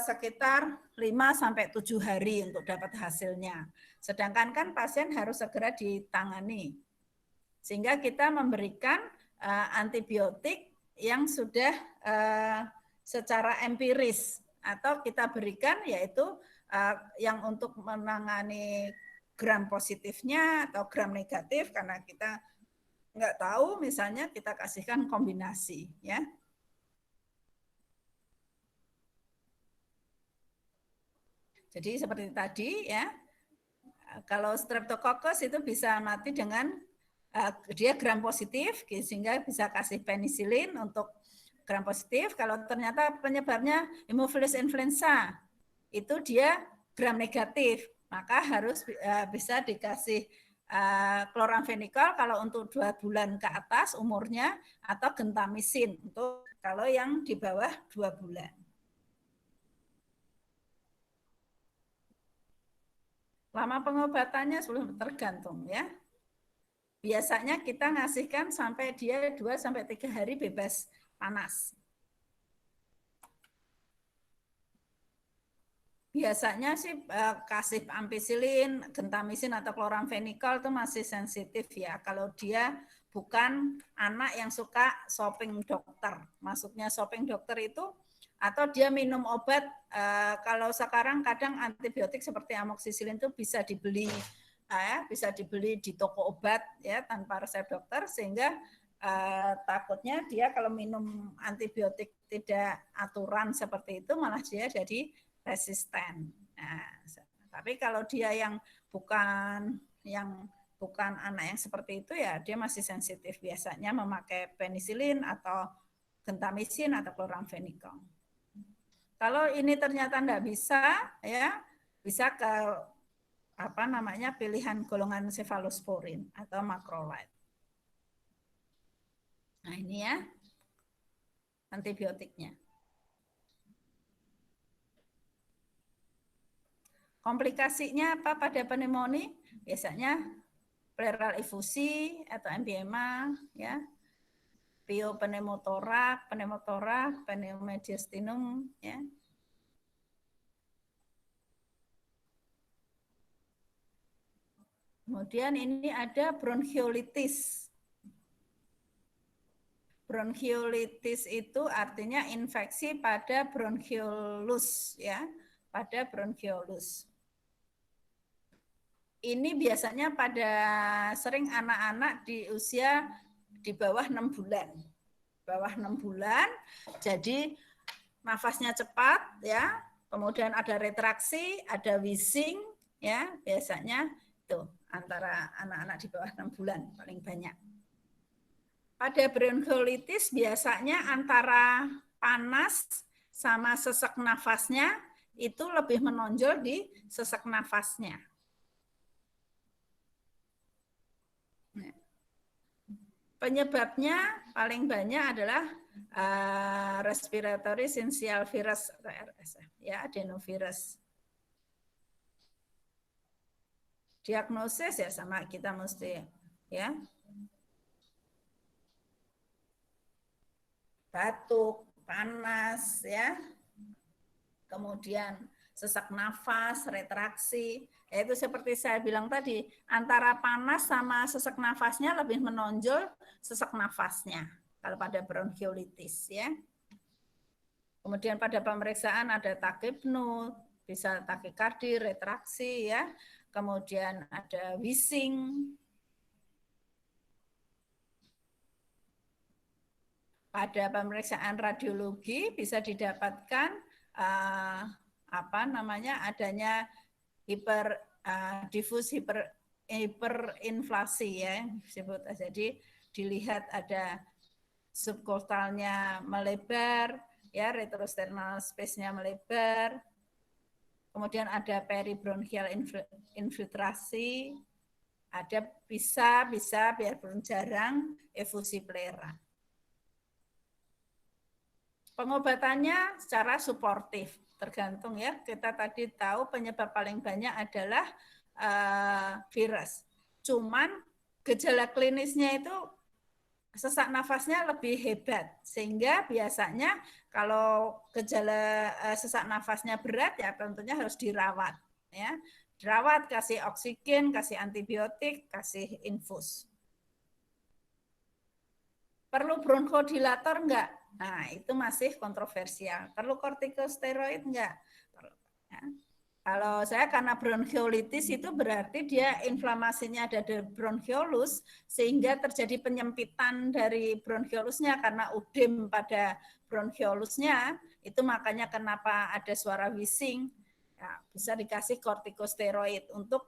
sekitar 5-7 hari untuk dapat hasilnya. Sedangkan kan pasien harus segera ditangani. Sehingga kita memberikan antibiotik yang sudah secara empiris atau kita berikan yaitu yang untuk menangani gram positifnya atau gram negatif karena kita nggak tahu, misalnya kita kasihkan kombinasi ya. Jadi seperti tadi ya, kalau Streptococcus itu bisa mati dengan dia gram positif sehingga bisa kasih penisilin untuk gram positif. Kalau ternyata penyebabnya Haemophilus influenza itu dia gram negatif, maka harus bisa dikasih kloramfenikal kalau untuk 2 bulan ke atas umurnya atau gentamisin untuk kalau yang di bawah 2 bulan. Lama pengobatannya sebelum tergantung ya. Biasanya kita ngasihkan sampai dia 2-3 hari bebas panas. Biasanya sih kasih ampicillin, gentamisin atau kloramfenikal itu masih sensitif ya. Kalau dia bukan anak yang suka shopping dokter. Maksudnya shopping dokter itu atau dia minum obat, kalau sekarang kadang antibiotik seperti amoksisilin itu bisa dibeli di toko obat ya tanpa resep dokter, sehingga takutnya dia kalau minum antibiotik tidak aturan seperti itu malah dia jadi resisten. Nah, tapi kalau dia yang bukan anak yang seperti itu ya dia masih sensitif, biasanya memakai penisilin atau gentamisin atau kloramfenikal. Kalau ini ternyata enggak bisa ya, bisa ke pilihan golongan cefalosporin atau macrolide. Nah, ini ya. antibiotiknya. Komplikasinya apa pada pneumonia? Biasanya pleural efusi atau emphysema, ya, pneumotorak, pneumodigestinum, ya. Kemudian ini ada bronkiolitis. Bronkiolitis itu artinya infeksi pada bronkiolus, ya, pada bronkiolus. Ini biasanya pada sering anak-anak di usia di bawah 6 bulan. Bawah 6 bulan, jadi nafasnya cepat, ya. Kemudian ada retraksi, ada wheezing, ya. Biasanya itu antara anak-anak di bawah 6 bulan paling banyak. Pada bronkiolitis biasanya antara panas sama sesak nafasnya itu lebih menonjol di sesak nafasnya. Penyebabnya paling banyak adalah respiratory syncytial virus atau RSV, ya, adenovirus. Diagnosis ya sama kita mesti, ya, batuk, panas, ya, kemudian sesak nafas, retraksi. Yaitu seperti saya bilang tadi, antara panas sama sesak nafasnya lebih menonjol sesak nafasnya kalau pada bronkiolitis, ya. Kemudian pada pemeriksaan ada tachypnea, bisa takikardi, retraksi, ya. Kemudian ada wheezing. Pada pemeriksaan radiologi bisa didapatkan adanya diffus hiperinflasi, ya, disebut. Jadi dilihat ada subkotalnya melebar, ya, retrosternal space-nya melebar. Kemudian ada peribronchial infiltrasi, ada bisa biarpun jarang efusi pleura. Pengobatannya secara suportif, tergantung, ya. Kita tadi tahu penyebab paling banyak adalah virus. Cuman gejala klinisnya itu sesak nafasnya lebih hebat, sehingga biasanya kalau gejala sesak nafasnya berat, ya tentunya harus dirawat, ya. Dirawat, kasih oksigen, kasih antibiotik, kasih infus. Perlu bronkodilator enggak? Nah, itu masih kontroversial. Perlu kortikosteroid enggak? Ya. Kalau saya karena bronkiolitis itu berarti dia inflamasinya ada di bronkiolus sehingga terjadi penyempitan dari bronkiolusnya karena udem pada bronkiolusnya, itu makanya kenapa ada suara wheezing. Ya, bisa dikasih kortikosteroid untuk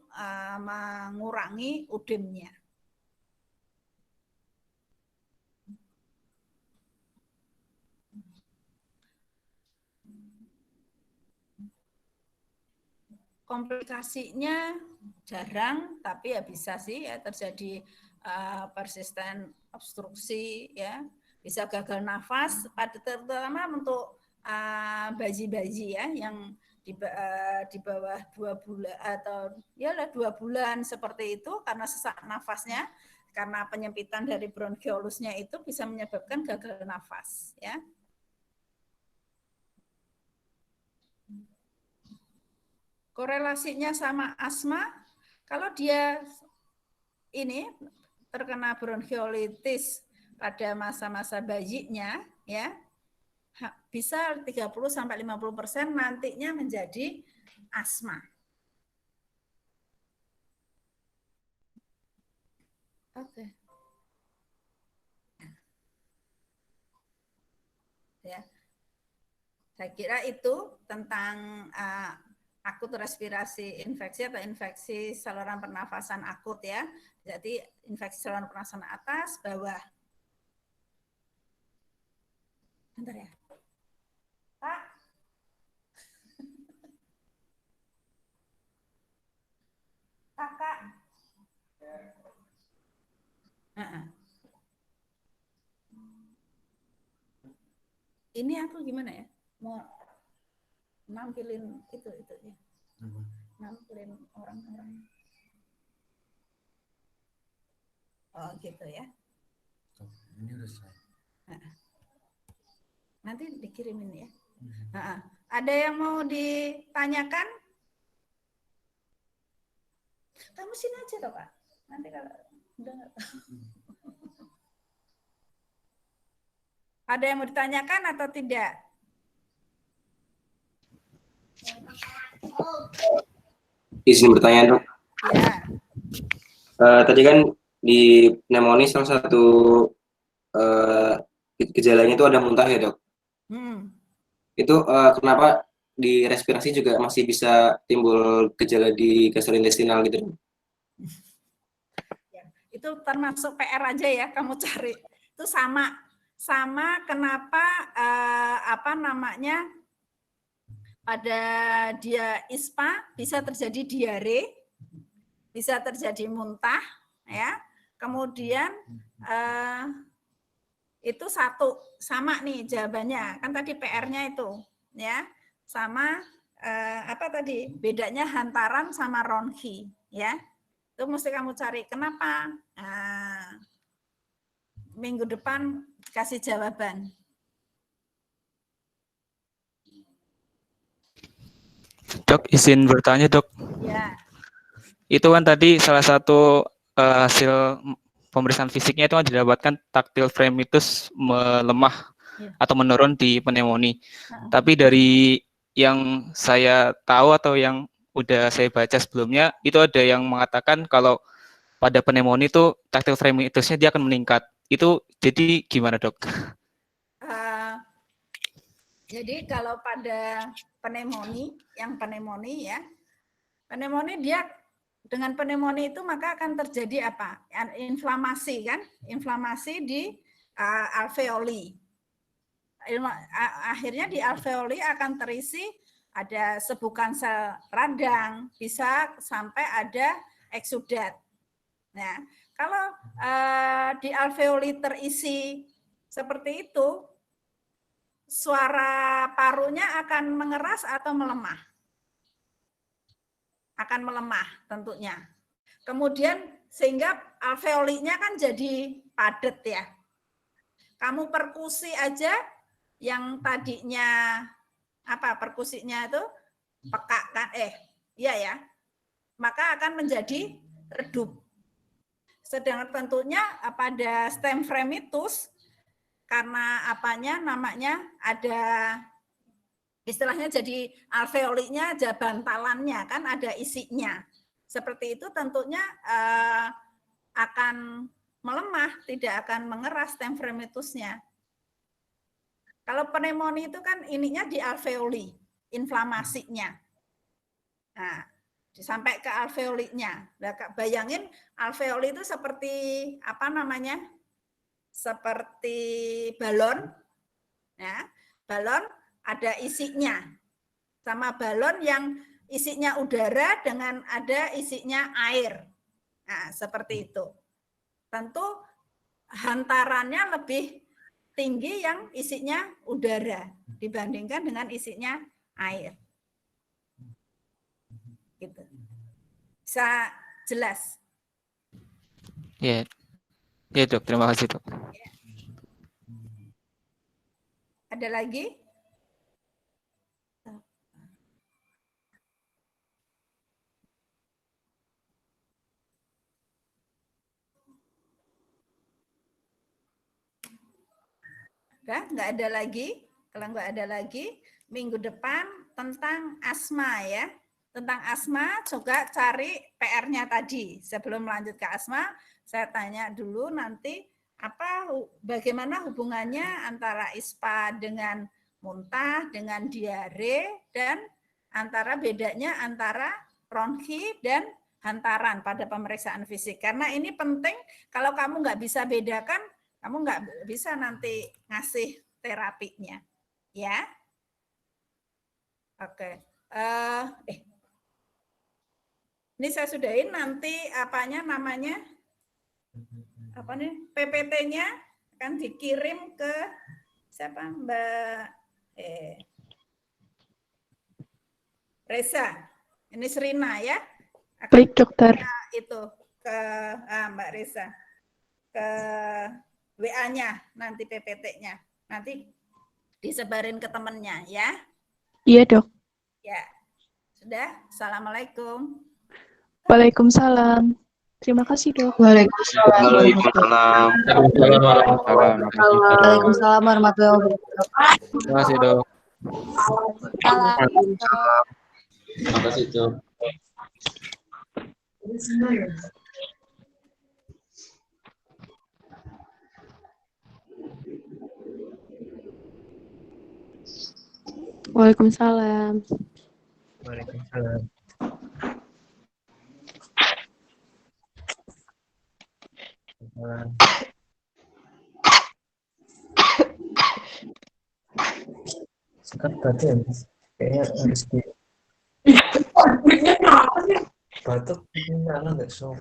mengurangi udemnya. Komplikasinya jarang, tapi ya bisa sih, ya, terjadi persisten obstruksi, ya, bisa gagal nafas, terutama untuk bayi-bayi, ya, yang di bawah 2 bulan atau ya 2 bulan seperti itu, karena sesak nafasnya, karena penyempitan dari bronkiolusnya itu bisa menyebabkan gagal nafas, ya. Korelasinya sama asma, kalau dia ini terkena bronkiolitis pada masa-masa bayinya, ya, bisa 30-50% nantinya menjadi asma. Oke. Ya. Saya kira itu tentang akut respirasi infeksi atau infeksi saluran pernafasan akut, ya. Jadi infeksi saluran pernafasan atas, bawah. Bentar ya. Pak. Kakak. ini aku gimana ya? Mau nampilin itu ya. Nampilin orang-orang. Oh gitu ya. Ini udah selesai. Nanti dikirimin ya. Ada yang mau ditanyakan? Kamu sini aja toh Pak. Nanti kalau udah nggak tahu. Ada yang mau ditanyakan atau tidak? Izin bertanya dok. Ya. Tadi kan di pneumonia salah satu gejalanya itu ada muntah ya dok. Itu kenapa di respirasi juga masih bisa timbul gejala di gastrointestinal gitu? Itu termasuk PR aja ya, kamu cari. Itu sama kenapa apa namanya pada dia ISPA bisa terjadi diare, bisa terjadi muntah, ya. Kemudian itu sama nih jawabannya. Kan tadi PR-nya itu, ya. Sama apa tadi? Bedanya hantaran sama ronki, ya. Itu mesti kamu cari. Kenapa? Nah, minggu depan kasih jawaban. Dok, izin bertanya dok. Ya. Itu kan tadi salah satu hasil pemeriksaan fisiknya itu kan didapatkan taktil fremitus melemah atau menurun di pneumonia. Tapi dari yang saya tahu atau yang udah saya baca sebelumnya, itu ada yang mengatakan kalau pada pneumonia itu taktil fremitusnya dia akan meningkat. Itu jadi gimana dok? Jadi kalau pada pneumonia, yang pneumonia ya, pneumonia dia dengan pneumonia itu maka akan terjadi apa? Inflamasi kan? Inflamasi di alveoli. Akhirnya di alveoli akan terisi ada sebukan sel radang, bisa sampai ada eksudat. Nah, kalau di alveoli terisi seperti itu, suara parunya akan mengeras atau melemah? Akan melemah tentunya. Kemudian sehingga alveolinya kan jadi padat ya. Kamu perkusi aja yang tadinya apa perkusinya itu pekak kan iya ya. Maka akan menjadi redup. Sedangkan tentunya pada stem fremitus karena apanya namanya ada istilahnya jadi alveolinya ada bantalannya kan ada isinya. Seperti itu tentunya akan melemah, tidak akan mengeras stem fremitusnya. Kalau pneumonia itu kan ininya di alveoli, inflamasinya. Nah, sampai ke alveolinya. Nah, bayangin alveoli itu seperti apa namanya? Seperti balon. Ya, balon ada isinya. Sama balon yang isinya udara dengan ada isinya air. Nah, seperti itu. Tentu hantarannya lebih tinggi yang isinya udara dibandingkan dengan isinya air. Gitu. Bisa jelas? Ya, ya dok. Terima kasih dok. Ada lagi? Nggak ada lagi. Kalau nggak ada lagi, minggu depan tentang asma ya. Tentang asma juga cari PR-nya tadi. Sebelum lanjut ke asma, saya tanya dulu nanti bagaimana hubungannya antara ISPA dengan muntah, dengan diare, dan bedanya antara ronki dan hantaran pada pemeriksaan fisik. Karena ini penting, kalau kamu nggak bisa bedakan, kamu nggak bisa nanti ngasih terapinya, ya. Oke. Ini saya sudahin nanti namanya PPT-nya akan dikirim ke siapa Mbak Reza. Ini Serina ya. Baik, dokter. Itu ke Mbak Reza ke WA-nya nanti PPT-nya. Nanti disebarin ke temennya ya. Iya, dok. Ya. Sudah. Assalamualaikum. Waalaikumsalam. Terima kasih, dok. Waalaikumsalam. Waalaikumsalam warahmatullahi wabarakatuh. Terima kasih, Dok. Terima kasih, Dok. Waalaikumsalam. Waalaikumsalam. Sekarang tadi ya, Mas. Kayaknya harus di batuk ini nyala nggak, so